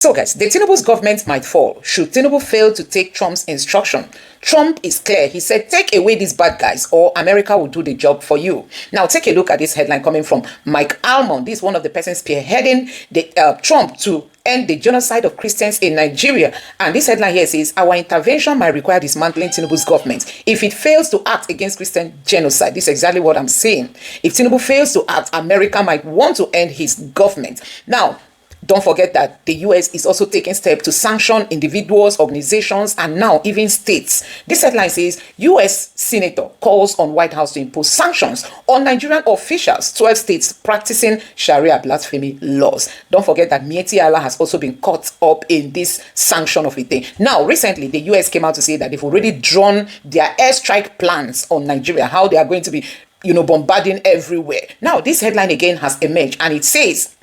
So guys, the Tinubu's government might fall should Tinubu fail to take Trump's instruction. Trump is clear. He said, take away these bad guys or America will do the job for you. Now, take a look at this headline coming from Mike Almond. This is one of the persons spearheading the Trump to end the genocide of Christians in Nigeria. And this headline here says, our intervention might require dismantling Tinubu's government. If it fails to act against Christian genocide, this is exactly what I'm saying. If Tinubu fails to act, America might want to end his government. Now, don't forget that the U.S. is also taking steps to sanction individuals, organizations, and now even states. This headline says, U.S. Senator calls on White House to impose sanctions on Nigerian officials, 12 states practicing Sharia blasphemy laws. Don't forget that Mieti Allah has also been caught up in this sanction of a thing. Now, recently, the U.S. came out to say that they've already drawn their airstrike plans on Nigeria, how they are going to be, bombarding everywhere. Now, this headline again has emerged, and it says,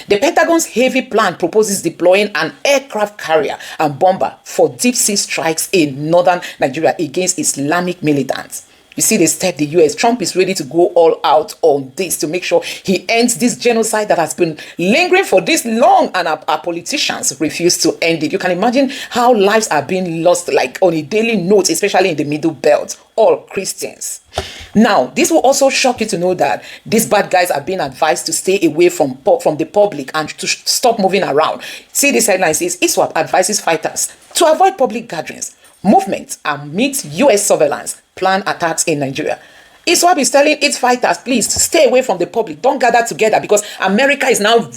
the Pentagon's heavy plan proposes deploying an aircraft carrier and bomber for deep sea strikes in northern Nigeria against Islamic militants. You see the step the U.S. Trump is ready to go all out on this to make sure he ends this genocide that has been lingering for this long, and our politicians refuse to end it. You can imagine how lives are being lost like on a daily note, especially in the Middle Belt, all Christians. Now, this will also shock you to know that these bad guys are being advised to stay away from the public and to stop moving around. See, this headline says, Iswaps advises fighters to avoid public gatherings, movements amidst U.S. surveillance, plan attacks in Nigeria. Iswaps is telling its fighters, please stay away from the public. Don't gather together because America is now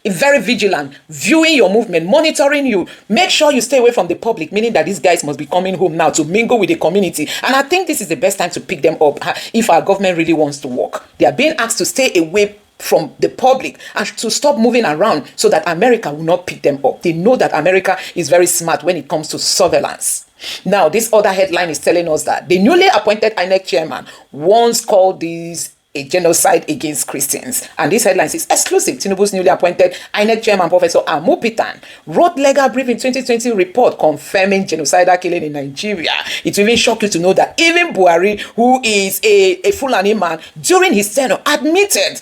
very vigilant, viewing your movement, monitoring you. Make sure you stay away from the public, meaning that these guys must be coming home now to mingle with the community. And I think this is the best time to pick them up if our government really wants to work. They are being asked to stay away from the public and to stop moving around so that America will not pick them up. They know that America is very smart when it comes to surveillance. Now, this other headline is telling us that the newly appointed INEC chairman once called this a genocide against Christians. And this headline is exclusive. Tinubu's newly appointed INEC chairman, Professor Amupitan, wrote legal brief in 2020 report confirming genocidal killing in Nigeria. It will even shock you to know that even Buhari, who is a Fulani man, during his tenure admitted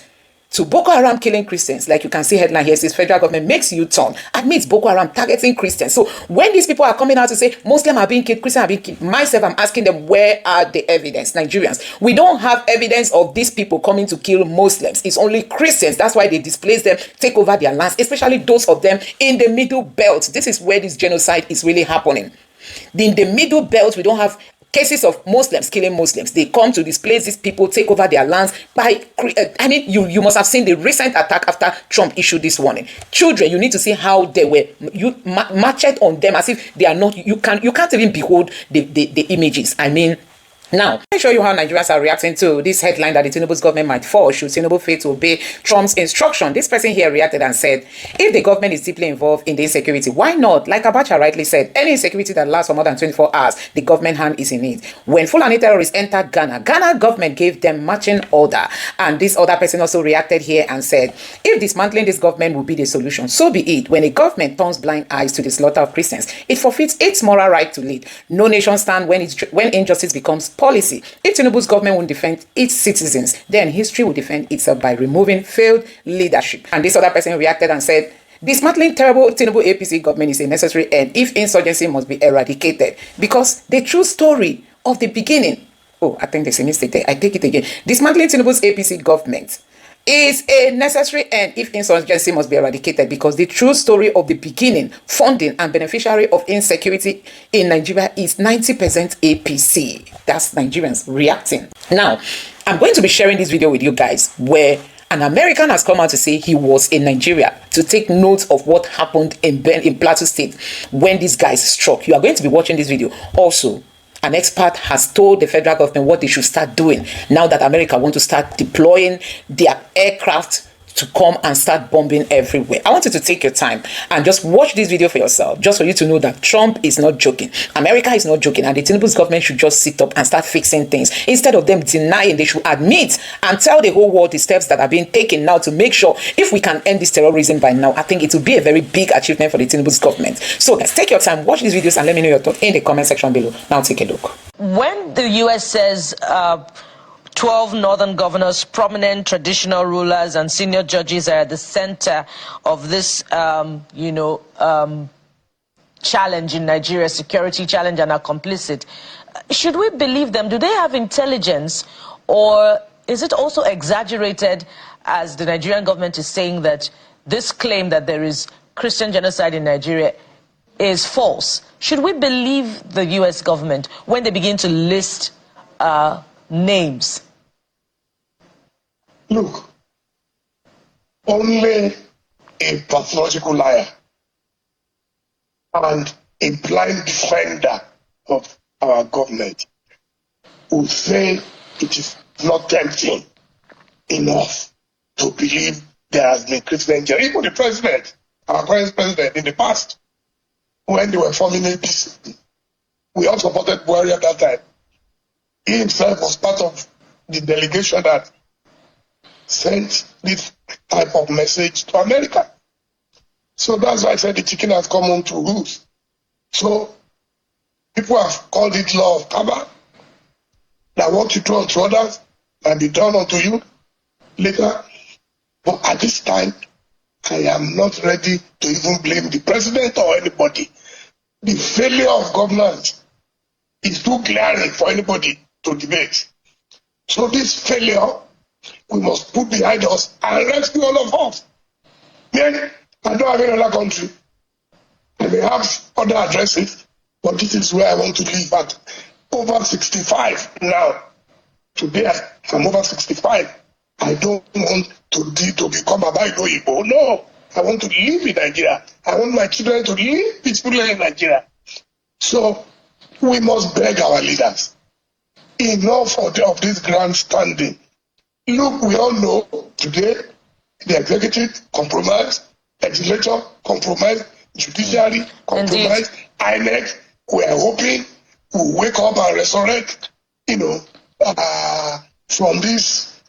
to Boko Haram killing Christians. Like you can see headline here says federal government makes U-turn, admits Boko Haram targeting Christians. So when these people are coming out to say Muslims are being killed, Christians are being killed, myself, I'm asking them, where are the evidence? Nigerians, we don't have evidence of these people coming to kill Muslims. It's only Christians. That's why they displace them, take over their lands, especially those of them in the Middle Belt. This is where this genocide is really happening. In the Middle Belt, we don't have cases of Muslims killing Muslims. They come to displace these people, take over their lands by, you must have seen the recent attack after Trump issued this warning. Children, you need to see how they were marched on them as if they are not, you can't even behold the images. Now, let me show you how Nigerians are reacting to this headline that the Tinubu's government might fall should Tinubu fail to obey Trump's instruction. This person here reacted and said, if the government is deeply involved in the insecurity, why not? Like Abacha rightly said, any insecurity that lasts for more than 24 hours, the government hand is in it. When Fulani terrorists entered Ghana, Ghana government gave them marching order. And this other person also reacted here and said, if dismantling this government will be the solution, so be it. When a government turns blind eyes to the slaughter of Christians, it forfeits its moral right to lead. No nation stand when injustice becomes policy. If Tinubu's government won't defend its citizens, then history will defend itself by removing failed leadership. And this other person reacted and said, dismantling terrible Tinubu APC government is a necessary end if insurgency must be eradicated. Because the true story of the beginning, I think there's a mistake there, I take it again. Dismantling Tinubu's APC government is a necessary end if insurgency must be eradicated, because the true story of the beginning, funding and beneficiary of insecurity in Nigeria is 90% APC. That's Nigerians reacting. Now, I'm going to be sharing this video with you guys where an American has come out to say he was in Nigeria to take note of what happened in Plateau State when these guys struck. You are going to be watching this video. Also, an expert has told the federal government what they should start doing now that America wants to start deploying their aircraft to come and start bombing everywhere. I want you to take your time and just watch this video for yourself, just for you to know that Trump is not joking. America is not joking, and the Tinubu's government should just sit up and start fixing things. Instead of them denying, they should admit and tell the whole world the steps that are being taken now to make sure if we can end this terrorism by now, I think it will be a very big achievement for the Tinubu's government. So guys, take your time, watch these videos and let me know your thoughts in the comment section below. Now take a look. When the U.S. says 12 northern governors, prominent traditional rulers, and senior judges are at the center of this, challenge in Nigeria, security challenge, and are complicit. Should we believe them? Do they have intelligence, or is it also exaggerated, as the Nigerian government is saying, that this claim that there is Christian genocide in Nigeria is false? Should we believe the U.S. government when they begin to list names? Look, only a pathological liar and a blind defender of our government would say it is not tempting enough to believe there has been Christian genocide. Even the president, our current president, in the past, when they were forming APC, we all supported Buhari at that time. He himself was part of the delegation that sent this type of message to America. So that's why I said the chicken has come home to roost. So people have called it law of karma, that what you do unto others can be done unto you later. But at this time, I am not ready to even blame the president or anybody. The failure of governance is too glaring for anybody to debate. So this failure, we must put behind us and rescue all of us. Then, I don't have any other country. I may have other addresses, but this is where I want to live at. Over 65 now. Today, I'm over 65. I don't want to become a Igbo. No, I want to live in Nigeria. I want my children to live peacefully in Nigeria. So, we must beg our leaders. Enough of this grandstanding. Look, we all know today the executive compromise, legislature compromise, judiciary compromise, INEC. We are hoping we'll wake up and resurrect, from this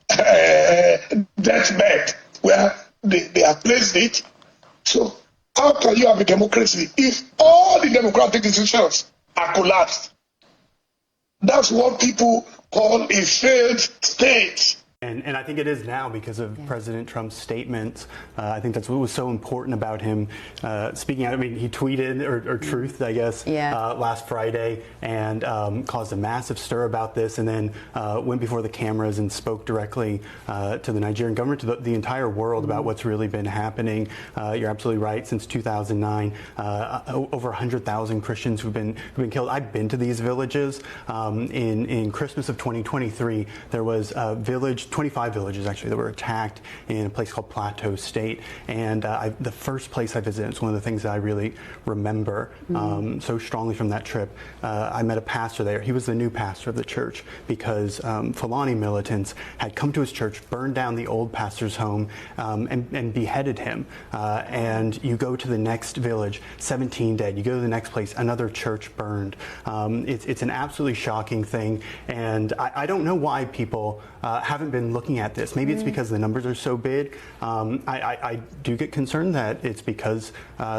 deathbed where they have placed it. So how can you have a democracy if all the democratic institutions are collapsed? That's what people call a failed state. And I think it is now because of President Trump's statement. I think that's what was so important about him speaking out. I mean, he tweeted, or truthed, I guess, last Friday and caused a massive stir about this, and then went before the cameras and spoke directly to the Nigerian government, to the entire world about what's really been happening. You're absolutely right. Since 2009, over 100,000 Christians who've been killed. I've been to these villages. In Christmas of 2023, there was a village, 25 villages actually, that were attacked in a place called Plateau State. And the first place I visited, it's one of the things that I really remember so strongly from that trip. I met a pastor there. He was the new pastor of the church because Fulani militants had come to his church, burned down the old pastor's home, and beheaded him. And you go to the next village, 17 dead. You go to the next place, another church burned. It's an absolutely shocking thing. And I don't know why people haven't been looking at this. Maybe it's because the numbers are so big. I do get concerned that it's because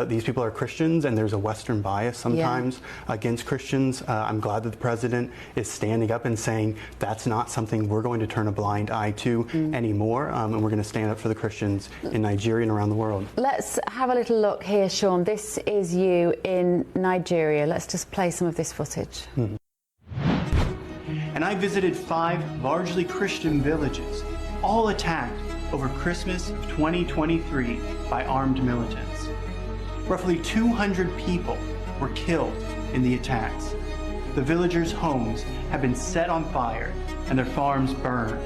these people are Christians and there's a Western bias sometimes against Christians. I'm glad that the president is standing up and saying that's not something we're going to turn a blind eye to anymore, and we're going to stand up for the Christians in Nigeria and around the world. Let's have a little look here, Sean. This is you in Nigeria. Let's just play some of this footage. And I visited 5 largely Christian villages, all attacked over Christmas of 2023 by armed militants. Roughly 200 people were killed in the attacks. The villagers' homes have been set on fire and their farms burned.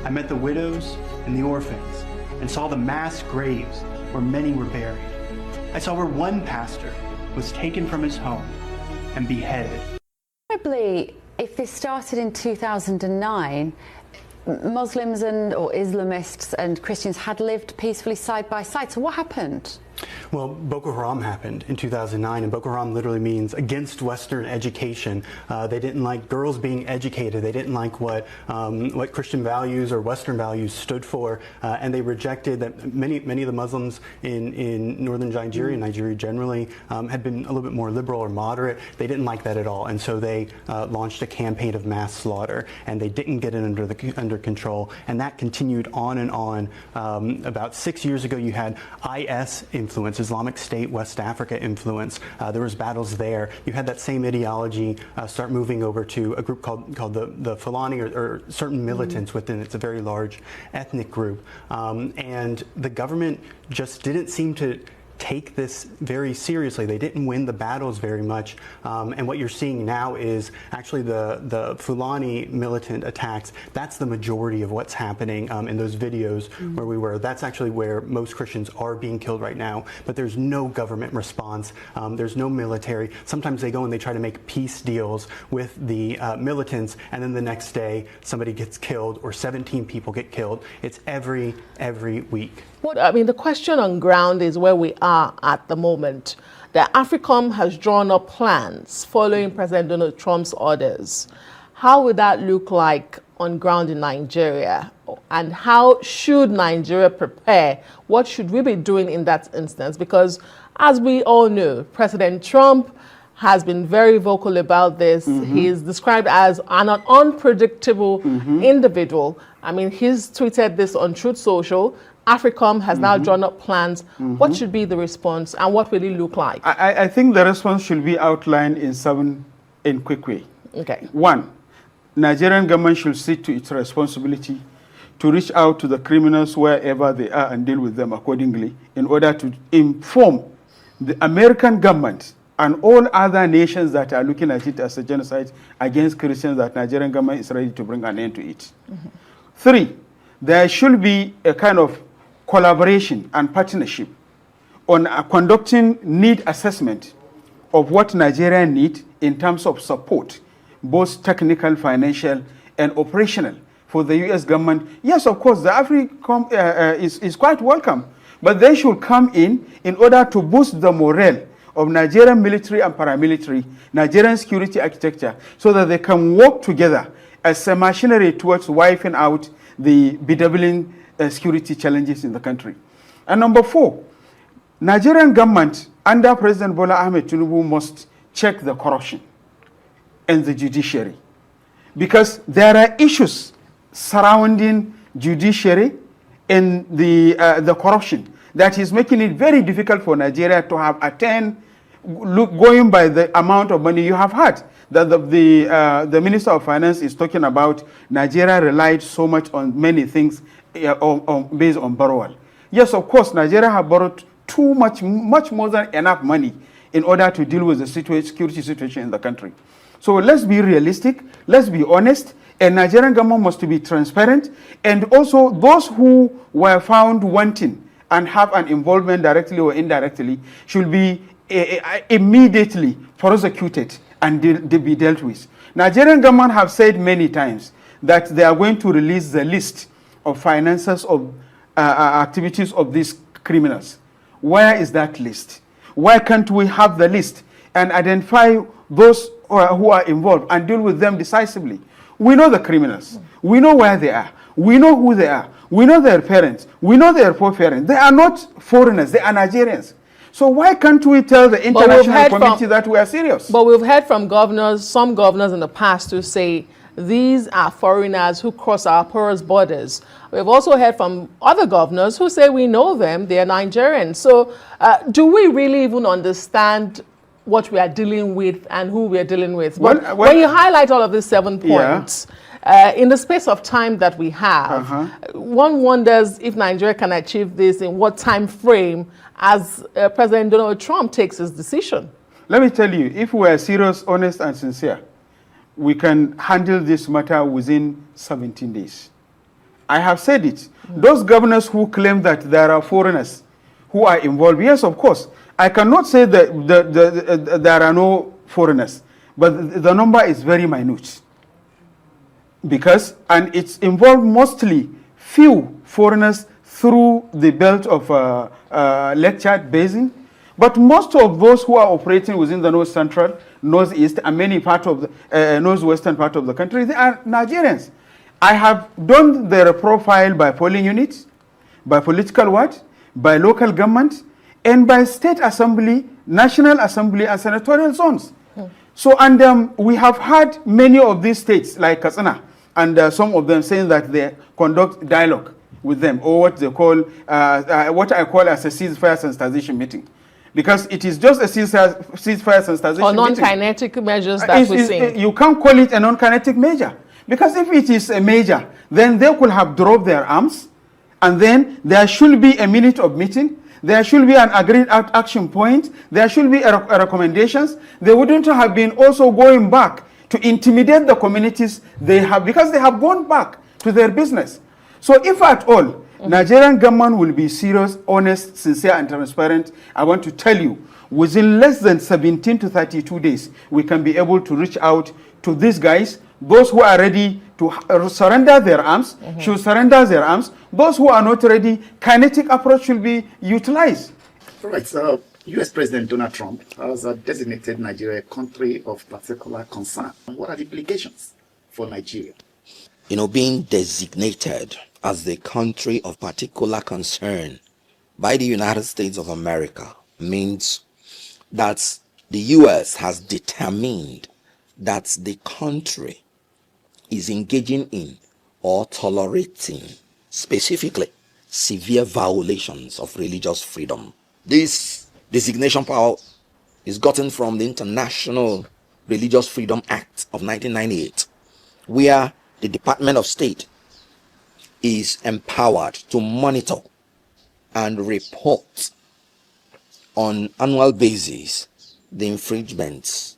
I met the widows and the orphans and saw the mass graves where many were buried. I saw where one pastor was taken from his home and beheaded. Probably, if this started in 2009, Muslims or Islamists and Christians had lived peacefully side by side. So what happened? Well, Boko Haram happened in 2009, and Boko Haram literally means against Western education. They didn't like girls being educated. They didn't like what Christian values or Western values stood for, and they rejected that. Many of the Muslims in northern Nigeria, Nigeria generally, had been a little bit more liberal or moderate. They didn't like that at all, and so they launched a campaign of mass slaughter, and they didn't get it under control, and that continued on and on. About 6 years ago, you had IS influence, Islamic State, West Africa influence. There was battles there. You had that same ideology start moving over to a group called the Fulani, or certain militants within. It's a very large ethnic group, and the government just didn't seem to take this very seriously. They didn't win the battles very much, and what you're seeing now is actually the Fulani militant attacks. That's the majority of what's happening in those videos where we were. That's actually where most Christians are being killed right now, but there's no government response. There's no military. Sometimes they go and they try to make peace deals with the militants, and then the next day somebody gets killed or 17 people get killed. It's every week. I mean, the question on ground is where we are at the moment. The AFRICOM has drawn up plans following President Donald Trump's orders. How would that look like on ground in Nigeria? And how should Nigeria prepare? What should we be doing in that instance? Because as we all know, President Trump has been very vocal about this. He's described as an unpredictable individual. I mean, he's tweeted this on Truth Social. AFRICOM has now drawn up plans. What should be the response, and what will it look like? I think the response should be outlined in quick way. Okay. 1, Nigerian government should see to its responsibility to reach out to the criminals wherever they are and deal with them accordingly, in order to inform the American government and all other nations that are looking at it as a genocide against Christians, that Nigerian government is ready to bring an end to it. 3, there should be a kind of collaboration and partnership on conducting need assessment of what Nigeria needs in terms of support, both technical, financial, and operational for the U.S. government. Yes, of course, the AFRICOM is quite welcome, but they should come in order to boost the morale of Nigerian military and paramilitary, Nigerian security architecture, so that they can work together as a machinery towards wiping out the bedeviling security challenges in the country. And number 4, Nigerian government under President Bola Ahmed Tinubu must check the corruption and the judiciary, because there are issues surrounding judiciary and the corruption that is making it very difficult for Nigeria to have attained, going by the amount of money you have had. That the Minister of Finance is talking about Nigeria relied so much on many things based on borrowal. Yes, of course, Nigeria have borrowed much more than enough money in order to deal with the security situation in the country. So let's be realistic, let's be honest, and Nigerian government must be transparent, and also those who were found wanting and have an involvement directly or indirectly should be immediately prosecuted and be dealt with. Nigerian government have said many times that they are going to release the list of finances of activities of these criminals. Where is that list? Why can't we have the list and identify those who are involved and deal with them decisively? We know the criminals. We know where they are. We know who they are. We know their parents. We know their poor parents. They are not foreigners. They are Nigerians. So why can't we tell the international community that we are serious? But we've heard from governors, some governors in the past, who say these are foreigners who cross our porous borders. We've also heard from other governors who say we know them, they're Nigerians. So do we really even understand what we are dealing with and who we are dealing with? But when you highlight all of these 7 points, in the space of time that we have, one wonders if Nigeria can achieve this in what time frame as President Donald Trump takes his decision. Let me tell you, if we are serious, honest, and sincere, we can handle this matter within 17 days. I have said it. Those governors who claim that there are foreigners who are involved, yes, of course. I cannot say that there are no foreigners, but the number is very minute. And it's involved mostly few foreigners through the belt of Lake Chad Basin. But most of those who are operating within the North Central, Northeast, and many part of the Northwestern part of the country, they are Nigerians. I have done their profile by polling units, by political what, by local government, and by state assembly, national assembly, and senatorial zones. So, and we have had many of these states, like Katsina, and some of them saying that they conduct dialogue with them, or what they call, what I call as a ceasefire sensitization meeting. Because it is just a ceasefire sensitization meeting. Or non-kinetic measures that we're seeing. You can't call it a non-kinetic measure. Because if it is a measure, then they could have dropped their arms, and then there should be a minute of meeting, there should be an agreed action point, there should be a recommendations. They wouldn't have been also going back to intimidate the communities they have, because they have gone back to their business. So if at all, Nigerian government will be serious, honest, sincere, and transparent, I want to tell you, within less than 17 to 32 days, we can be able to reach out to these guys. Those who are ready to surrender their arms should surrender their arms. Those who are not ready, kinetic approach should be utilized. All right, so U.S. President Donald Trump has designated Nigeria a country of particular concern. What are the implications for Nigeria? You know, being designated as the country of particular concern by the United States of America means that the U.S. has determined that the country is engaging in or tolerating specifically severe violations of religious freedom. This designation power is gotten from the International Religious Freedom Act of 1998, where the Department of State is empowered to monitor and report on annual basis the infringements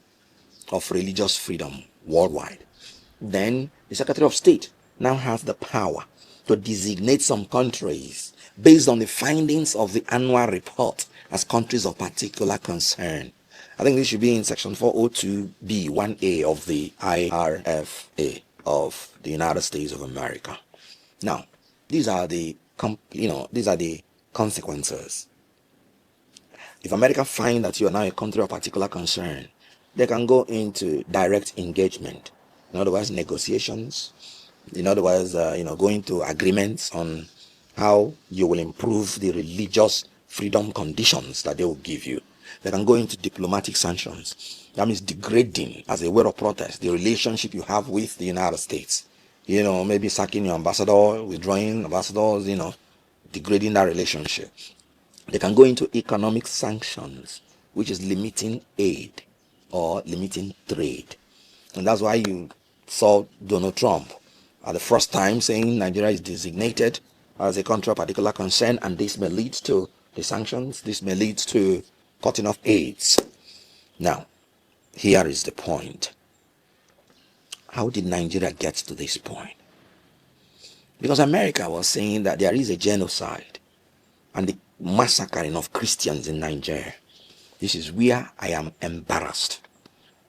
of religious freedom worldwide. Then the Secretary of State now has the power to designate some countries based on the findings of the annual report as countries of particular concern. I think this should be in section 402B1A of the IRFA of the United States of America. Now, these are the consequences. If America find that you are now a country of particular concern, they can go into direct engagement. In other words, negotiations. In other words, going to agreements on how you will improve the religious freedom conditions that they will give you. They can go into diplomatic sanctions. That means degrading, as a way of protest, the relationship you have with the United States. Maybe sacking your ambassador, withdrawing ambassadors, degrading that relationship. They can go into economic sanctions, which is limiting aid or limiting trade. And that's why you saw Donald Trump at the first time saying Nigeria is designated as a country of particular concern, and this may lead to the sanctions, this may lead to cutting off aids. Now, here is the point. How did Nigeria get to this point? Because America was saying that there is a genocide and the massacring of Christians in Nigeria. This is where I am embarrassed.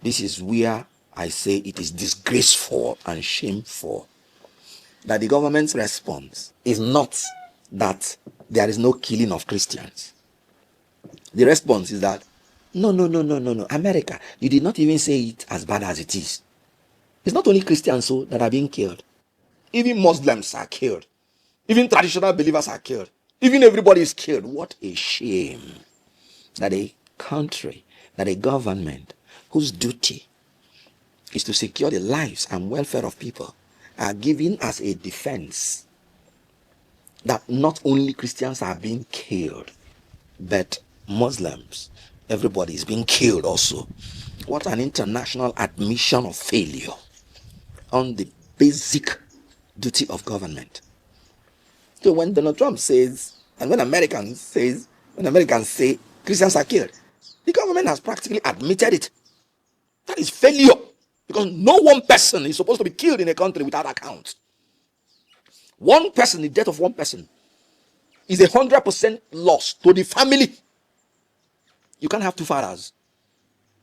This is where I say it is disgraceful and shameful that the government's response is not that there is no killing of Christians. The response is that, no, America, you did not even say it as bad as it is. It's not only Christians that are being killed. Even Muslims are killed. Even traditional believers are killed. Even everybody is killed. What a shame that a country, that a government whose duty is to secure the lives and welfare of people are given as a defense that not only Christians are being killed, but Muslims, everybody is being killed also. What an international admission of failure on the basic duty of government. So when Donald Trump says, and when Americans say Christians are killed, the government has practically admitted it. That is failure. Because no one person is supposed to be killed in a country without account. One person, the death of one person, is 100% loss to the family. You can't have two fathers.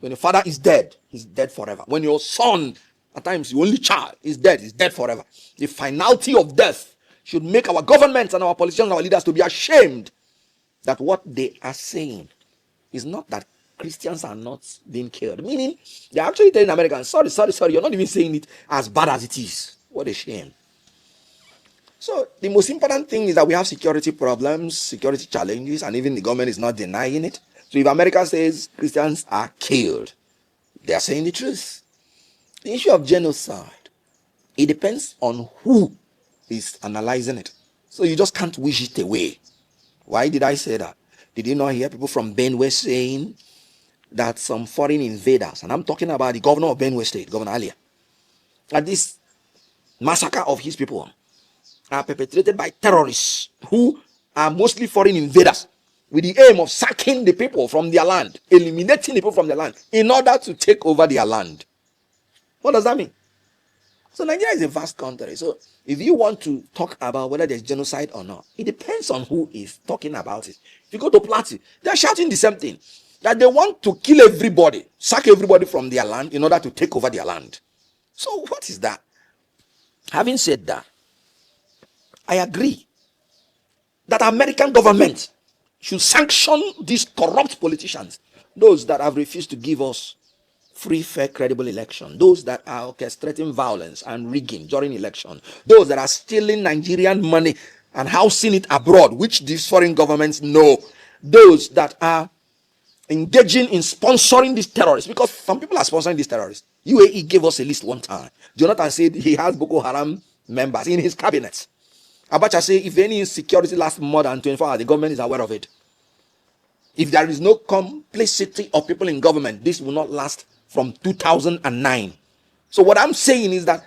When your father is dead, he's dead forever. When your son, at times your only child, is dead forever. The finality of death should make our governments and our politicians and our leaders to be ashamed that what they are saying is not that Christians are not being killed. Meaning, they're actually telling Americans, sorry, you're not even saying it as bad as it is. What a shame. So the most important thing is that we have security problems, security challenges, and even the government is not denying it. So if America says Christians are killed, they are saying the truth. The issue of genocide, it depends on who is analyzing it. So you just can't wish it away. Why did I say that? Did you not hear people from Benue saying that some foreign invaders, and I'm talking about the governor of Benue State, Governor Alia, that this massacre of his people are perpetrated by terrorists who are mostly foreign invaders with the aim of sacking the people from their land, eliminating the people from their land in order to take over their land. What does that mean? So Nigeria is a vast country. So if you want to talk about whether there's genocide or not, it depends on who is talking about it. If you go to Plateau, they're shouting the same thing, that they want to kill everybody, sack everybody from their land in order to take over their land. So what is that? Having said that, I agree that American government should sanction these corrupt politicians, those that have refused to give us free, fair, credible election, those that are orchestrating violence and rigging during election, those that are stealing Nigerian money and housing it abroad, which these foreign governments know, those that are engaging in sponsoring these terrorists, because some people are sponsoring these terrorists. UAE gave us a list one time. Jonathan said he has Boko Haram members in his cabinet. Abacha said if any insecurity lasts more than 24 hours, the government is aware of it. If there is no complicity of people in government, this will not last from 2009. So what I'm saying is that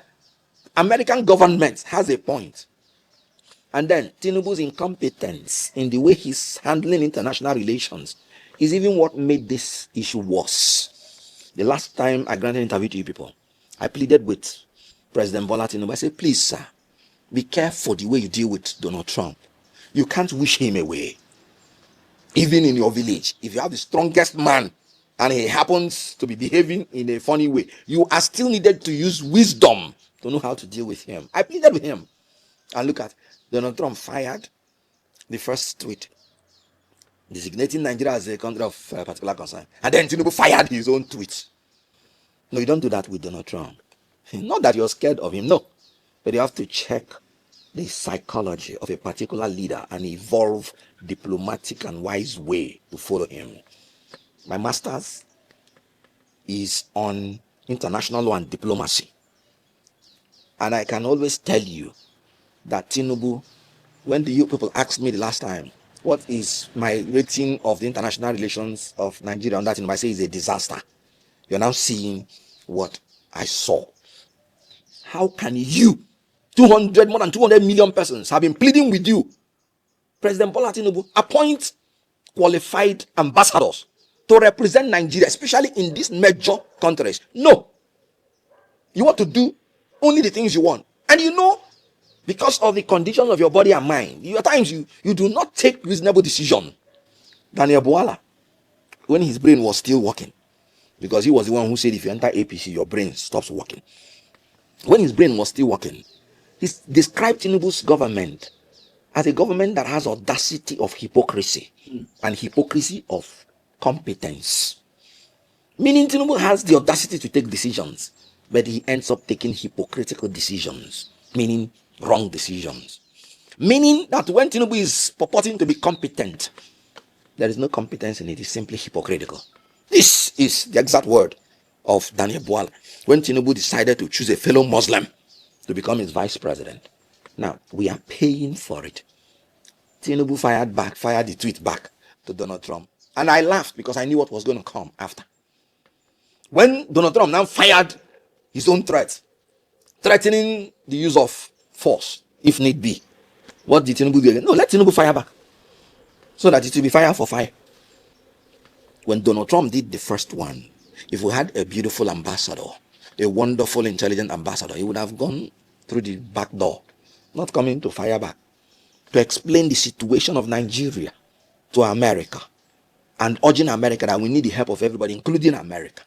American government has a point. And then Tinubu's incompetence in the way he's handling international relations is even what made this issue worse. The last time I granted an interview to you people, I pleaded with President Bola Tinubu. I said, please, sir, be careful the way you deal with Donald Trump. You can't wish him away. Even in your village, if you have the strongest man and he happens to be behaving in a funny way, you are still needed to use wisdom to know how to deal with him. I pleaded with him. And look at Donald Trump fired the first tweet designating Nigeria as a country of particular concern. And then Tinubu fired his own tweet. No, you don't do that with Donald Trump. Not that you're scared of him, no. But you have to check the psychology of a particular leader and evolve diplomatic and wise way to follow him. My master's is on international law and diplomacy. And I can always tell you that Tinubu, when the you people asked me the last time, what is my rating of the international relations of Nigeria on that, I say it's a disaster. You're now seeing what I saw. How can you, more than 200 million persons have been pleading with you, President Bola Tinubu, appoint qualified ambassadors to represent Nigeria, especially in these major countries? No. You want to do only the things you want. And you know, because of the condition of your body and mind, at times you do not take reasonable decision. Daniel Bwala, when his brain was still working, because he was the one who said if you enter APC, your brain stops working. When his brain was still working, he described Tinubu's government as a government that has audacity of hypocrisy and hypocrisy of competence. Meaning Tinubu has the audacity to take decisions, but he ends up taking hypocritical decisions, meaning wrong decisions. Meaning that when Tinubu is purporting to be competent, there is no competence in it. It's simply hypocritical. This is the exact word of Daniel Bwala when Tinubu decided to choose a fellow Muslim to become his vice president. Now, we are paying for it. Tinubu fired the tweet back to Donald Trump. And I laughed because I knew what was going to come after. When Donald Trump now fired his own threat, threatening the use of force, if need be, what did Tinubu do again? No, let Tinubu fire back, so that it will be fire for fire. When Donald Trump did the first one, if we had a beautiful ambassador, a wonderful, intelligent ambassador, he would have gone through the back door, not coming to fire back, to explain the situation of Nigeria to America and urging America that we need the help of everybody, including America.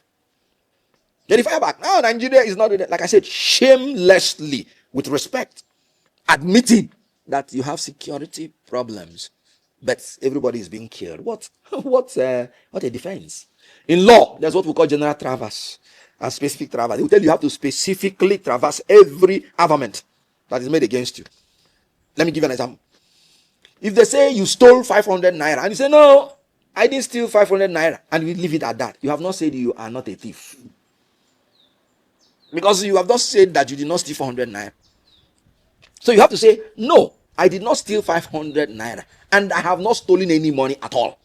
Then he fire back. No, Nigeria is not, like I said, shamelessly, with respect, admitting that you have security problems, but everybody is being killed. What a defense. In law, there's what we call general traverse and specific traverse. They will tell you have to specifically traverse every armament that is made against you. Let me give you an example. If they say you stole 500 naira and you say, no, I didn't steal 500 naira, and we leave it at that, you have not said you are not a thief. Because you have not said that you did not steal 400 naira. So you have to say, no, I did not steal 500 naira, and I have not stolen any money at all.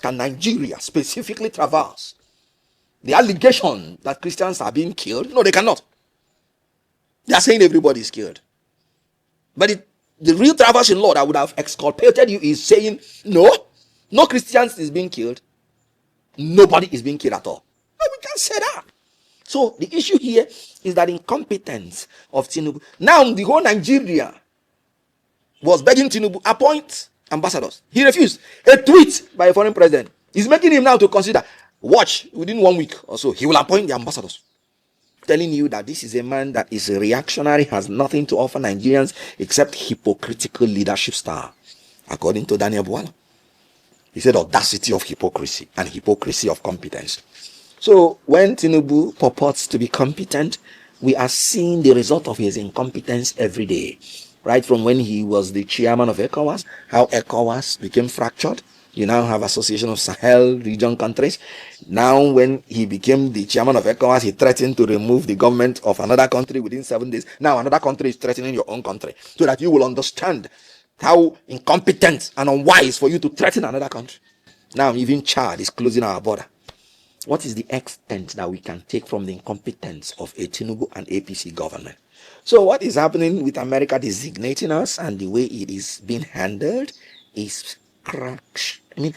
Can Nigeria specifically traverse the allegation that Christians are being killed? No, they cannot. They are saying everybody is killed. But the real traverse in law that would have exculpated you is saying, no Christians is being killed. Nobody is being killed at all. No, we can't say that. So the issue here is that incompetence of Tinubu. Now the whole Nigeria was begging Tinubu, appoint ambassadors. He refused. A tweet by a foreign president is making him now to consider, watch, within 1 week or so, he will appoint the ambassadors. Telling you that this is a man that is reactionary, has nothing to offer Nigerians except hypocritical leadership style, according to Daniel Bwala. He said audacity of hypocrisy and hypocrisy of competence. So when Tinubu purports to be competent, we are seeing the result of his incompetence every day. Right from when he was the chairman of ECOWAS, how ECOWAS became fractured. You now have Association of Sahel region countries. Now when he became the chairman of ECOWAS, he threatened to remove the government of another country within 7 days. Now another country is threatening your own country, so that you will understand how incompetent and unwise for you to threaten another country. Now even Chad is closing our border. What is the extent that we can take from the incompetence of a Tinubu and APC government? So what is happening with America designating us and the way it is being handled is crash. I mean,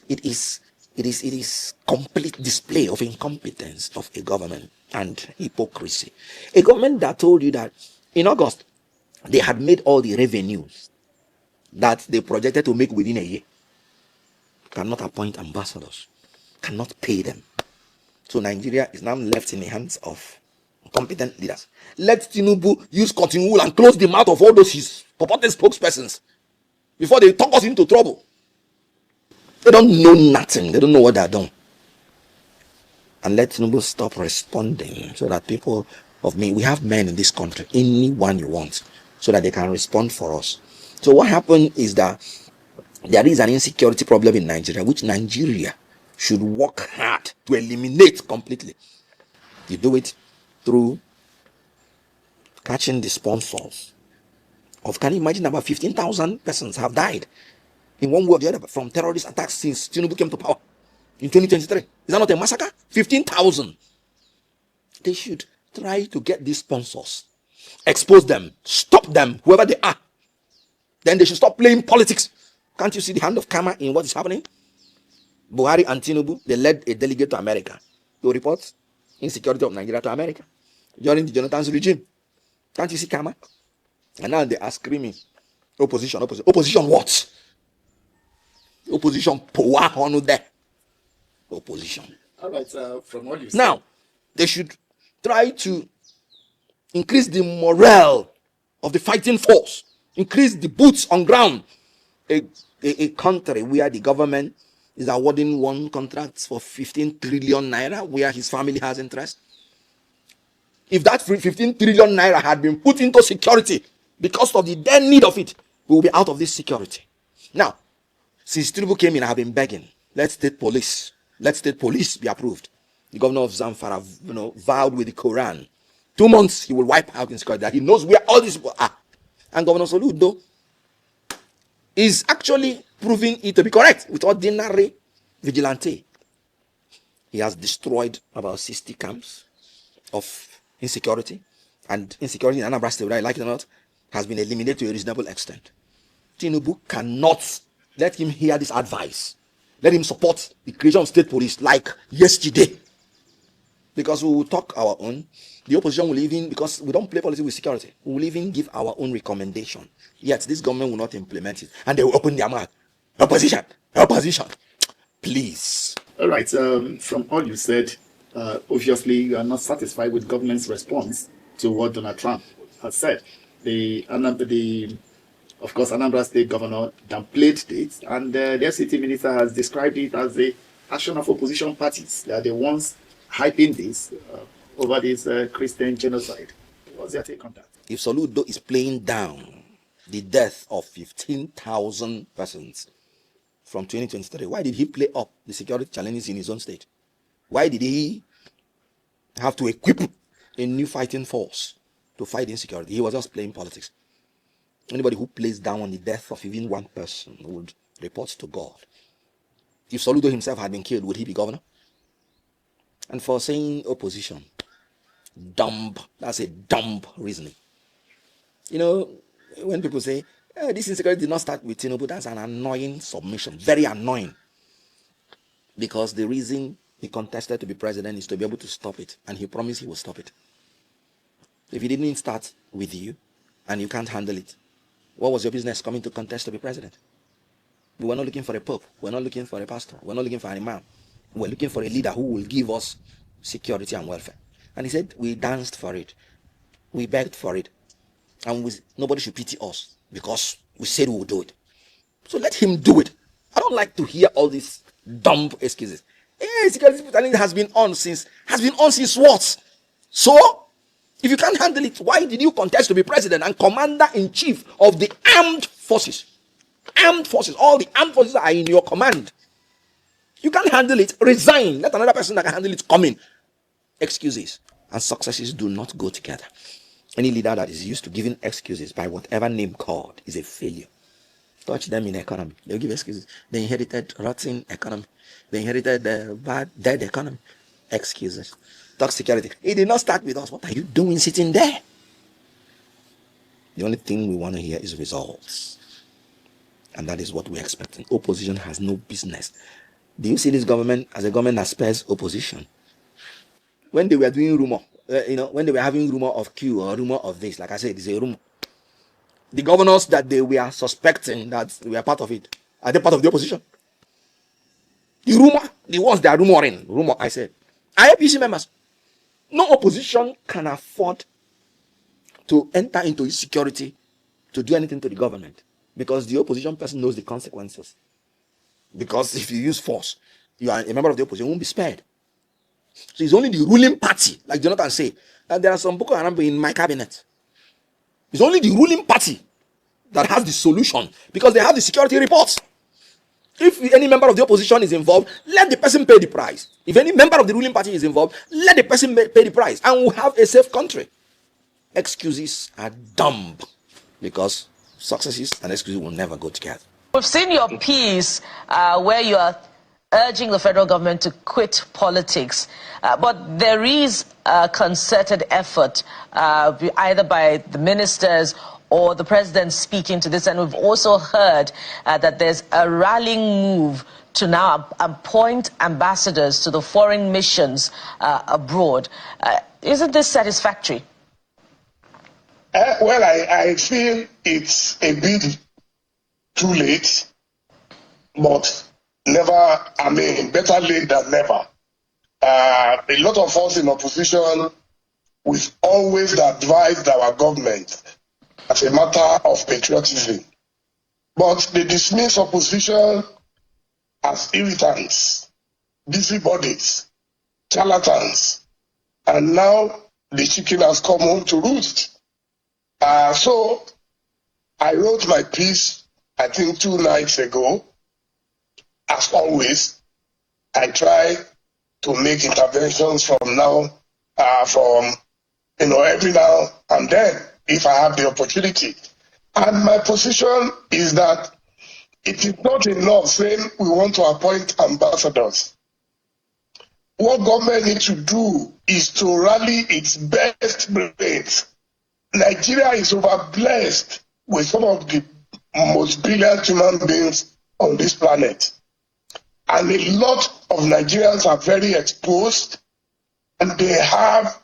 it is complete display of incompetence of a government and hypocrisy. A government that told you that in August they had made all the revenues that they projected to make within a year, cannot appoint ambassadors, cannot pay them. So Nigeria is now left in the hands of competent leaders. Let Tinubu use cotton wool and close the mouth of all those his purported spokespersons before they talk us into trouble. They don't know nothing. They don't know what they're doing. And let Tinubu stop responding so that people we have men in this country, anyone you want, so that they can respond for us. So what happened is that there is an insecurity problem in Nigeria, which Nigeria should work hard to eliminate completely. You do it through catching the sponsors of, can you imagine, about 15,000 persons have died in one way or the other from terrorist attacks since Tinubu came to power in 2023. Is that not a massacre? 15,000. They should try to get these sponsors, expose them, stop them, whoever they are. Then they should stop playing politics. Can't you see the hand of karma in what is happening? Buhari and Tinubu, they led a delegate to America to report insecurity of Nigeria to America during the Jonathan's regime. Can't you see karma? And now they are screaming, opposition. Opposition what? Opposition power on there. Opposition. All right, from what you said. Now, they should try to increase the morale of the fighting force, increase the boots on ground. A country where the government is awarding one contract for 15 trillion naira, where his family has interest. If that 15 trillion naira had been put into security because of the dead need of it, we will be out of this security. Now, since Tinubu came in, I have been begging, let state police be approved. The governor of Zamfara, vowed with the Quran, 2 months he will wipe out insecurity. That he knows where all these people are. And Governor Soludo is actually proving it to be correct with ordinary vigilante. He has destroyed about 60 camps of insecurity, and insecurity in Anambra State, whether I like it or not, has been eliminated to a reasonable extent. Tinubu cannot let him hear this advice. Let him support the creation of state police like yesterday. Because we will talk our own. The opposition will even, because we don't play politics with security, we will even give our own recommendation. Yet this government will not implement it. And they will open their mouth. Opposition. Please. All right. From all you said, obviously you are not satisfied with government's response to what Donald Trump has said. of course, Anambra State Governor downplayed it, and the FCT Minister has described it as the action of opposition parties. They are the ones hyping this over this Christian genocide. What's your take on that? If Soludo is playing down the death of 15,000 persons from 2023, why did he play up the security challenges in his own state? Why did he have to equip a new fighting force to fight insecurity? He was just playing politics. Anybody who plays down on the death of even one person would report to God. If Soludo himself had been killed, would he be governor? And for saying opposition, dumb, that's a dumb reasoning. You know, when people say, this insecurity did not start with Tinubu, that's an annoying submission, very annoying. Because the reason he contested to be president is to be able to stop it, and he promised he will stop it. If he didn't start with you, and you can't handle it, what was your business coming to contest to be president? We were not looking for a pope, we're not looking for a pastor, we're not looking for an imam. We're looking for a leader who will give us security and welfare. And he said, we danced for it, we begged for it, and nobody should pity us because we said we would do it. So let him do it. I don't like to hear all these dumb excuses. Security has been on since what? So, if you can't handle it, why did you contest to be president and commander-in-chief of the armed forces? Armed forces, all the armed forces are in your command. You can't handle it, resign. Let another person that can handle it come in. Excuses and successes do not go together. Any leader that is used to giving excuses by whatever name called is a failure. Touch them in economy, they'll give excuses. They inherited rotten economy. They inherited bad, dead economy. Excuses. Talk security. It did not start with us. What are you doing sitting there? The only thing we want to hear is results. And that is what we're expecting. Opposition has no business. Do you see this government as a government that spares opposition? When they were doing rumor, when they were having rumor of Q or rumor of this, like I said, it's a rumor. The governors that they were suspecting that we are part of it, are they part of the opposition? The rumor, the ones that are rumor, I said, IAPC members. No opposition can afford to enter into insecurity to do anything to the government because the opposition person knows the consequences. Because if you use force, you are a member of the opposition, you won't be spared. So it's only the ruling party, like Jonathan said, and there are some Boko Haram in my cabinet. It's only the ruling party that has the solution because they have the security reports. If any member of the opposition is involved, let the person pay the price. If any member of the ruling party is involved, let the person pay the price, and we'll have a safe country. Excuses are dumb because successes and excuses will never go together. We've seen your piece where you are urging the federal government to quit politics, but there is a concerted effort either by the ministers or the president speaking to this, and we've also heard that there's a rallying move to now appoint ambassadors to the foreign missions abroad. Isn't this satisfactory? Well, I feel it's a bit too late, but better late than never. A lot of us in opposition, we've always advised our government as a matter of patriotism. But they dismiss opposition as irritants, busybodies, charlatans, and now the chicken has come home to roost. So I wrote my piece, I think 2 nights ago. As always, I try to make interventions from every now and then, if I have the opportunity. And my position is that it is not enough saying we want to appoint ambassadors. What government needs to do is to rally its best brains. Nigeria is overblessed with some of the most brilliant human beings on this planet. And a lot of Nigerians are very exposed, and they have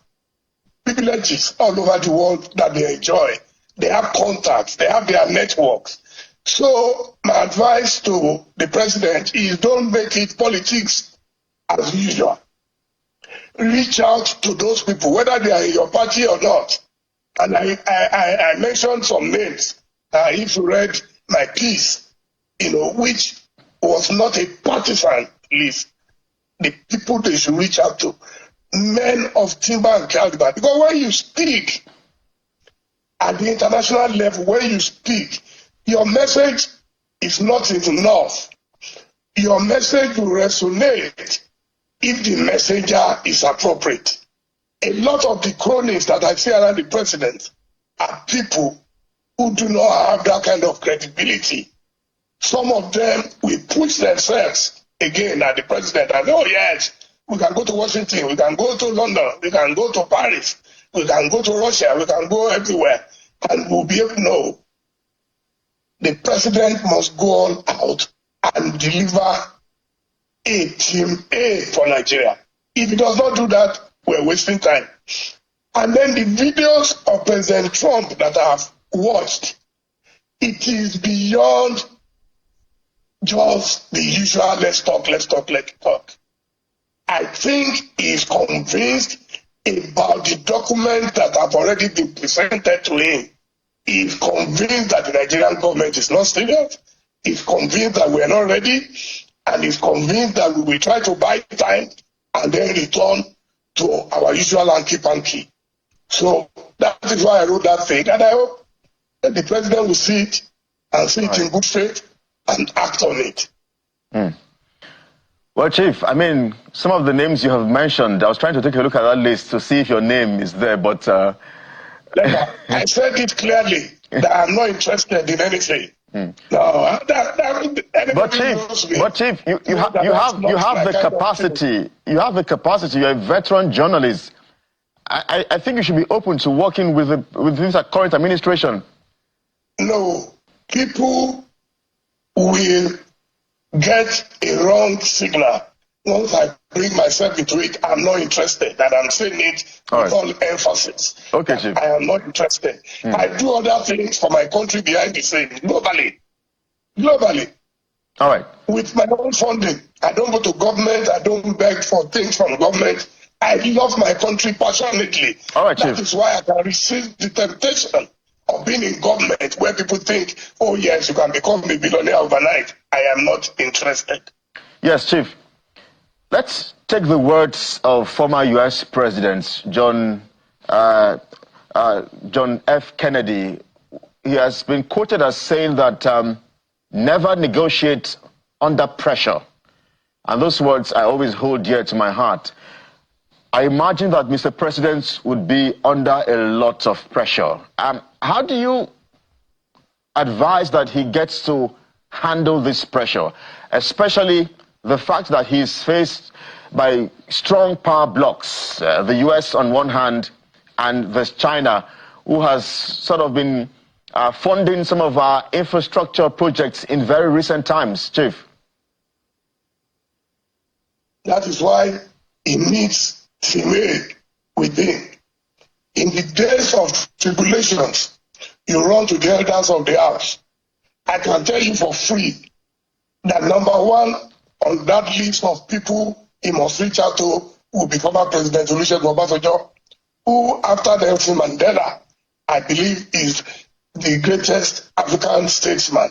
privileges all over the world that they enjoy. They have contacts, they have their networks. So my advice to the president is don't make it politics as usual. Reach out to those people, whether they are in your party or not. And I mentioned some names. If you read my piece, which was not a partisan list, the people they should reach out to, men of timber and caliber. Because when you speak at the international level, when you speak, your message is not enough. Your message will resonate if the messenger is appropriate. A lot of the cronies that I see around the president are people who do not have that kind of credibility. Some of them will push themselves again at the president and, oh yes, we can go to Washington, we can go to London, we can go to Paris, we can go to Russia, we can go everywhere, and we'll be able to know the president must go all out and deliver a team A for Nigeria. If he does not do that, we're wasting time. And then the videos of President Trump that I've watched, it is beyond just the usual let's talk. I think he's convinced about the document that have already been presented to him. He's convinced that the Nigerian government is not serious. He's convinced that we are not ready. And he's convinced that we will try to buy time and then return to our usual hanky-panky. So that is why I wrote that thing. And I hope that the president will see it and see it in good faith and act on it. Well, Chief, I mean, some of the names you have mentioned, I was trying to take a look at that list to see if your name is there, but... I said it clearly that I'm not interested in anything. No, but Chief, you have the capacity. You have the capacity. You're a veteran journalist. I think you should be open to working with this current administration. No, people will get a wrong signal once I bring myself into it. I'm not interested, and I'm saying it with all emphasis. Okay, Chief. I am not interested. I do other things for my country behind the scenes, globally. All right. With my own funding. I don't go to government. I don't beg for things from government. I love my country passionately. All right, Chief. That is why I can resist the temptation of being in government where people think, oh yes, you can become a billionaire overnight. I am not interested. Yes, Chief. Let's take the words of former U.S. President John F. Kennedy. He has been quoted as saying that never negotiate under pressure. And those words I always hold dear to my heart. I imagine that Mr. President would be under a lot of pressure. How do you advise that he gets to handle this pressure, especially the fact that he's faced by strong power blocs, the U.S. on one hand, and there's China, who has sort of been funding some of our infrastructure projects in very recent times, Chief? That is why he needs teamwork within. In the days of tribulations, you run to the elders of the house. I can tell you for free that number one on that list of people he must reach out to will be former President Olusegun Obasanjo, who after Nelson Mandela, I believe is the greatest African statesman.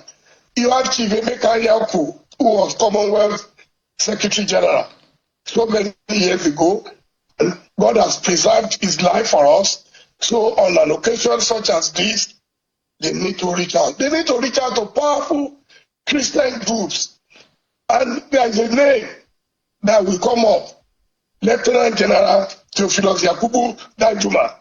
You have Chief Emeka Yaku, who was Commonwealth Secretary General so many years ago. And God has preserved his life for us. So on an occasion such as this, they need to reach out. They need to reach out to powerful Christian groups. And there is a name that will come up. Lieutenant General Theophilus Yakubu Danjuma.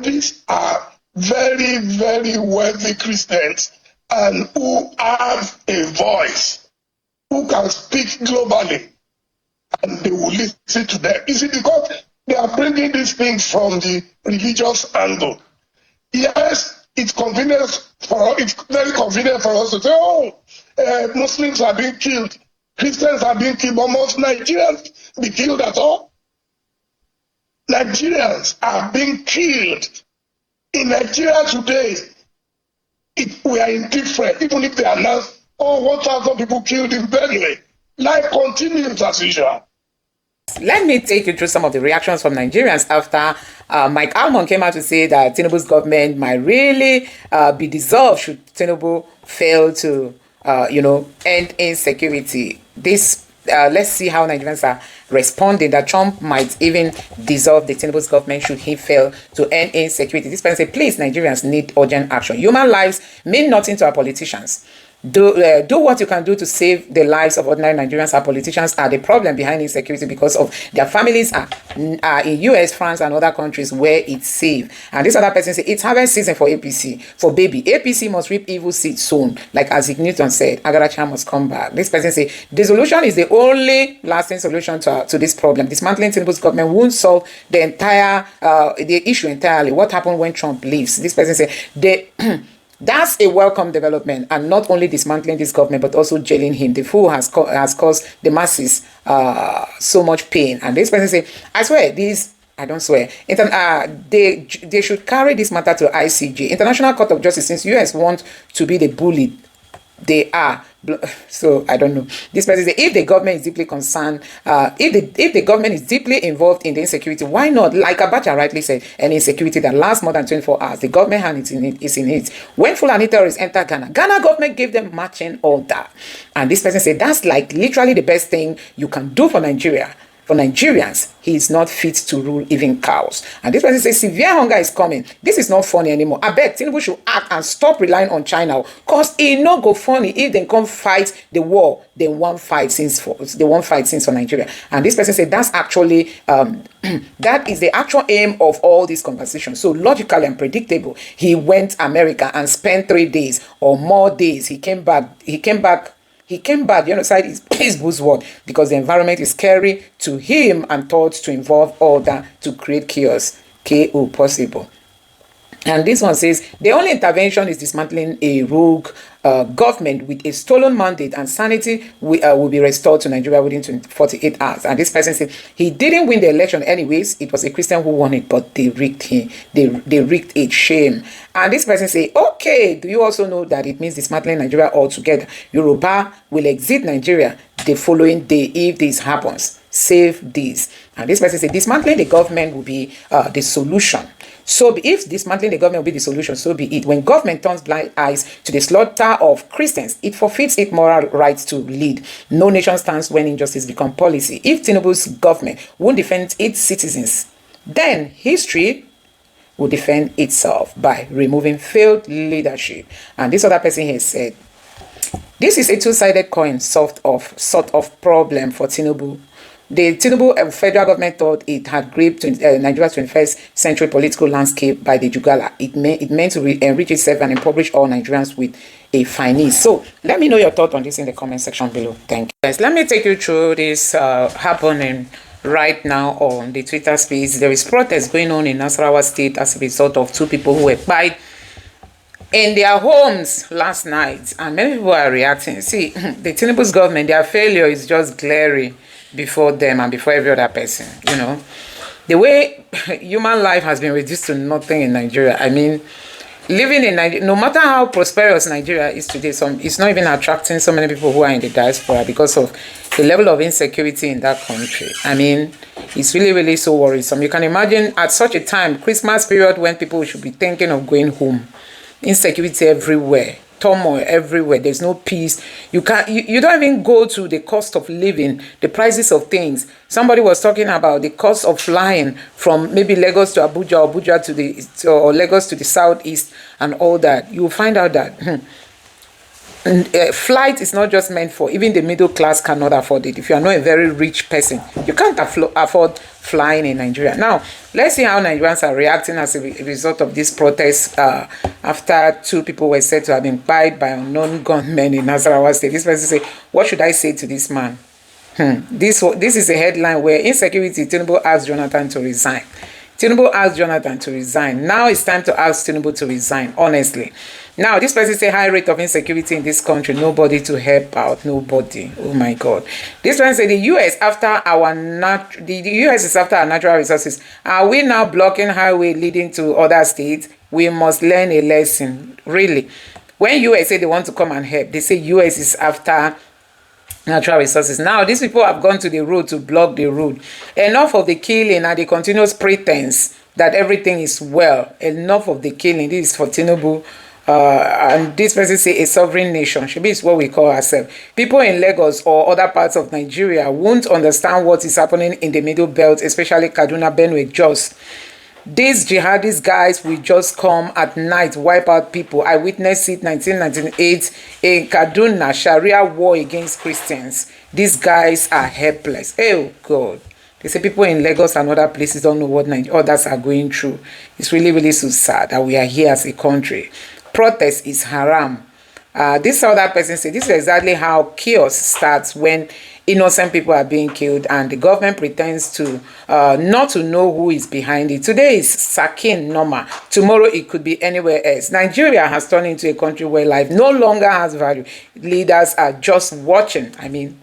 These are very, very wealthy Christians and who have a voice, who can speak globally, and they will listen to them. Is it because they are bringing these things from the religious angle? Yes, it's convenient it's very convenient for us to say, oh, Muslims are being killed, Christians are being killed, but most Nigerians be killed at all. Nigerians are being killed. In Nigeria today, we are indifferent. Even if they announce, 1,000 people killed in Benue, life continues as usual. Let me take you through some of the reactions from Nigerians after Mike Almond came out to say that Tinubu's government might really be dissolved should Tinubu fail to, end insecurity. Let's see how Nigerians are responding, that Trump might even dissolve the Tinubu's government should he fail to end insecurity. This person said, please, Nigerians need urgent action. Human lives mean nothing to our politicians. Do what you can do to save the lives of ordinary Nigerians. Our politicians are the problem behind insecurity because of their families are in U.S., France, and other countries where it's safe. And this other person said, it's harvest season for APC, for baby. APC must reap evil seeds soon. Like Isaac Newton said, Agaracha must come back. This person said, dissolution is the only lasting solution to this problem. Dismantling Tinubu's government won't solve the issue entirely. What happened when Trump leaves? This person said, that's a welcome development, and not only dismantling this government, but also jailing him. The fool has caused the masses so much pain. And this person say, I swear, I don't swear. They should carry this matter to ICJ, International Court of Justice, since US want to be the bully. They are. So I don't know. This person says, if the government is deeply concerned, if the government is deeply involved in the insecurity, why not? Like Abacha rightly said, an insecurity that lasts more than 24 hours. The government hand is in it. When Fulani terrorists enter Ghana government gave them marching order. And this person said, that's like literally the best thing you can do for Nigeria. For Nigerians, he is not fit to rule even cows. And this person says, severe hunger is coming. This is not funny anymore. I bet Tinubu should act and stop relying on China. Because it no go funny if they come fight the war. They won't fight since for Nigeria. And this person said, that's actually, that is the actual aim of all these conversations. So logical and predictable. He went America and spent 3 days or more days. He came back, genocide is his buzzword because the environment is scary to him and thought to involve order to create chaos, KO possible. And this one says, the only intervention is dismantling a rogue government with a stolen mandate, and sanity will be restored to Nigeria within 48 hours. And this person said, he didn't win the election anyways. It was a Christian who won it, but they rigged him. They rigged it. Shame. And this person say, okay, do you also know that it means dismantling Nigeria altogether? Yoruba will exit Nigeria the following day if this happens. Save this. And this person say, dismantling the government will be the solution. So if dismantling the government will be the solution, so be it. When government turns blind eyes to the slaughter of Christians, it forfeits its moral rights to lead. No nation stands when injustice becomes policy. If Tinubu's government won't defend its citizens, then history will defend itself by removing failed leadership. And this other person here said, this is a two-sided coin, sort of problem for Tinubu. The Tinubu federal government thought it had gripped Nigeria's 21st century political landscape by the Jugala. It meant to enrich itself and impoverish all Nigerians with a finesse. So let me know your thought on this in the comment section below. Thank you. Guys, let me take you through this happening right now on the Twitter space. There is protest going on in Nasarawa State as a result of 2 people who were killed in their homes last night, and many people are reacting. See, the Tinubu's government, their failure is just glaring before them and before every other person. The way human life has been reduced to nothing in Nigeria. I mean, living in Nigeria, no matter how prosperous Nigeria is today, it's not even attracting so many people who are in the diaspora because of the level of insecurity in that country. I mean, it's really, really so worrisome. You can imagine at such a time, Christmas period, when people should be thinking of going home. Insecurity everywhere, turmoil everywhere. There's no peace. You don't even go to the cost of living, the prices of things. Somebody was talking about the cost of flying from maybe Lagos to Abuja, or Abuja or Lagos to the southeast, and all that. You will find out that flight is not just meant for, even the middle class cannot afford it. If you are not a very rich person, you can't afford flying in Nigeria. Now, let's see how Nigerians are reacting as a result of this protest after 2 people were said to have been killed by unknown gunmen in Nasarawa State. This person say, what should I say to this man? This is a headline where insecurity, Tinubu asked Jonathan to resign. Tinubu asked Jonathan to resign. Now it's time to ask Tinubu to resign, honestly. Now, this person say high rate of insecurity in this country, nobody to help out, nobody. Oh my God. This person say the US is after our natural resources. Are we now blocking highway leading to other states? We must learn a lesson. Really. When US say they want to come and help, they say US is after natural resources. Now, these people have gone to the road to block the road. Enough of the killing and the continuous pretense that everything is well. Enough of the killing. This is for Tinubu. And this person say a sovereign nation. Should be what we call ourselves. People in Lagos or other parts of Nigeria won't understand what is happening in the Middle Belt, especially Kaduna, Benue, Jos. These jihadist guys will just come at night, wipe out people. I witnessed it 1998 in Kaduna, Sharia war against Christians. These guys are helpless. Oh, God. They say people in Lagos and other places don't know what others are going through. It's really, really so sad that we are here as a country. Protest is haram. This other person said this is exactly how chaos starts when innocent people are being killed and the government pretends to not to know who is behind it. Today is Sakin Noma. Tomorrow it could be anywhere else. Nigeria has turned into a country where life no longer has value. Leaders are just watching.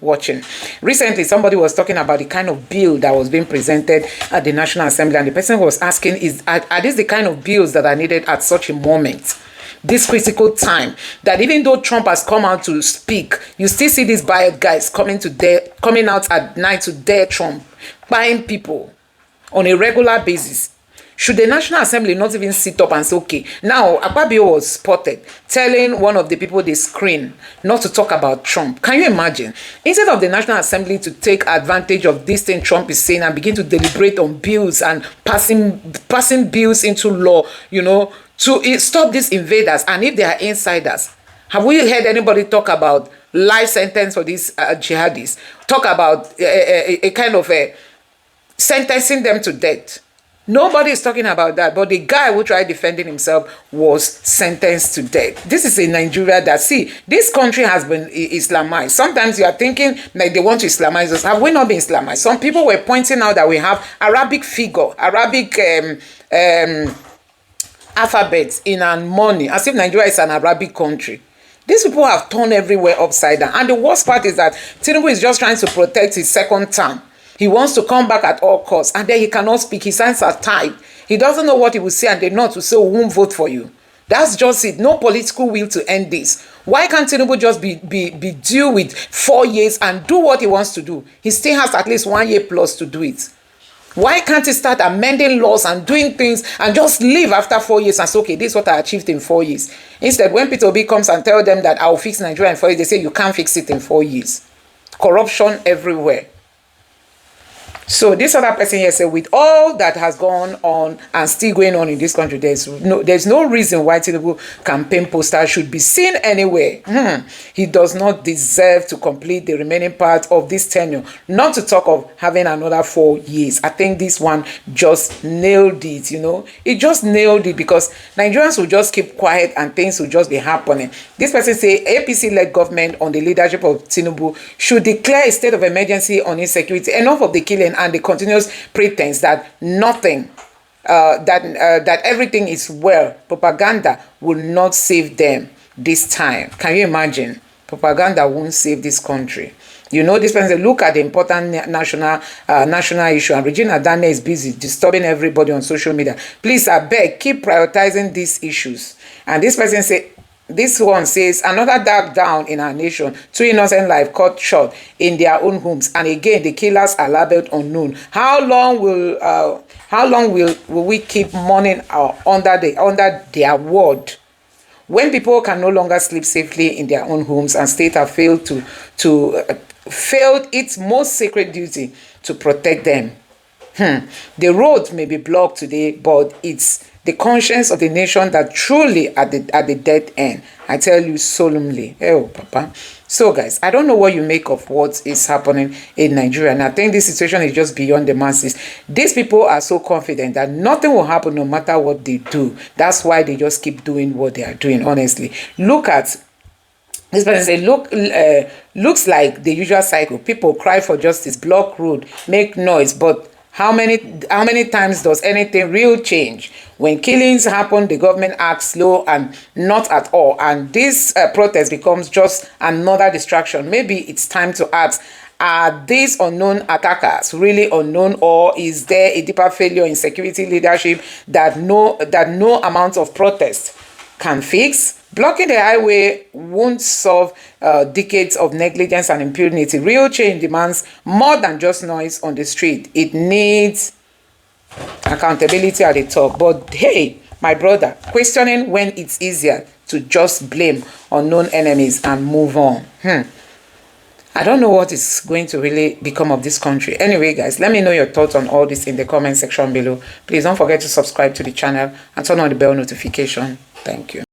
Watching. Recently, somebody was talking about the kind of bill that was being presented at the National Assembly, and the person was asking, are these the kind of bills that are needed at such a moment? This critical time, that even though Trump has come out to speak, you still see these bad guys coming out at night to dare Trump, buying people on a regular basis. Should the National Assembly not even sit up and say, okay, now Akpabio was spotted telling one of the people they screen not to talk about Trump. Can you imagine? Instead of the National Assembly to take advantage of this thing Trump is saying and begin to deliberate on bills and passing bills into law, to stop these invaders, and if they are insiders. Have we heard anybody talk about life sentence for these jihadis? Talk about a kind of sentencing them to death. Nobody is talking about that, but the guy who tried defending himself was sentenced to death. This is a Nigeria that, see, this country has been Islamized. Sometimes you are thinking like they want to Islamize us. Have we not been Islamized? Some people were pointing out that we have Arabic figure, Arabic alphabets in our money, as if Nigeria is an Arabic country. These people have turned everywhere upside down. And the worst part is that Tinubu is just trying to protect his second term. He wants to come back at all costs, and then he cannot speak. His hands are tied. He doesn't know what he will say, and they not to say, we won't vote for you. That's just it. No political will to end this. Why can't Tinubu just be due with 4 years and do what he wants to do? He still has at least 1 year plus to do it. Why can't he start amending laws and doing things and just leave after 4 years and say, okay, this is what I achieved in 4 years? Instead, when Peter Obi comes and tells them that I'll fix Nigeria in 4 years, they say you can't fix it in 4 years. Corruption everywhere. So this other person here said, with all that has gone on and still going on in this country, there's no reason why Tinubu campaign poster should be seen anywhere. He does not deserve to complete the remaining part of this tenure, not to talk of having another 4 years. I think this one just nailed it, It just nailed it, because Nigerians will just keep quiet and things will just be happening. This person say APC-led government on the leadership of Tinubu should declare a state of emergency on insecurity. Enough of the killing and the continuous pretense that nothing, that everything is well. Propaganda will not save them this time. Can you imagine? Propaganda won't save this country. This person, look at the important national issue, and Regina Dane is busy disturbing everybody on social media. Please, I beg, keep prioritizing these issues. And this person say, this one says, another dark down in our nation, 2 innocent lives cut short in their own homes, and again the killers are labeled unknown. How long will we keep mourning under their word, when people can no longer sleep safely in their own homes and state have failed its most sacred duty to protect them? The road may be blocked today, but it's the conscience of the nation that truly at the dead end. I tell you solemnly. Oh, Papa. So, guys, I don't know what you make of what is happening in Nigeria, and I think this situation is just beyond the masses. These people are so confident that nothing will happen no matter what they do. That's why they just keep doing what they are doing, honestly. Look at this person say, looks like the usual cycle. People cry for justice, block road, make noise, but how many times does anything real change? When killings happen, the government acts slow and not at all. And this protest becomes just another distraction. Maybe it's time to ask, are these unknown attackers really unknown, or is there a deeper failure in security leadership that no amount of protest can fix? Blocking the highway won't solve decades of negligence and impunity. Real change demands more than just noise on the street. It needs accountability at the top. But hey, my brother, questioning when it's easier to just blame unknown enemies and move on. I don't know what is going to really become of this country. Anyway, guys, let me know your thoughts on all this in the comment section below. Please don't forget to subscribe to the channel and turn on the bell notification. Thank you.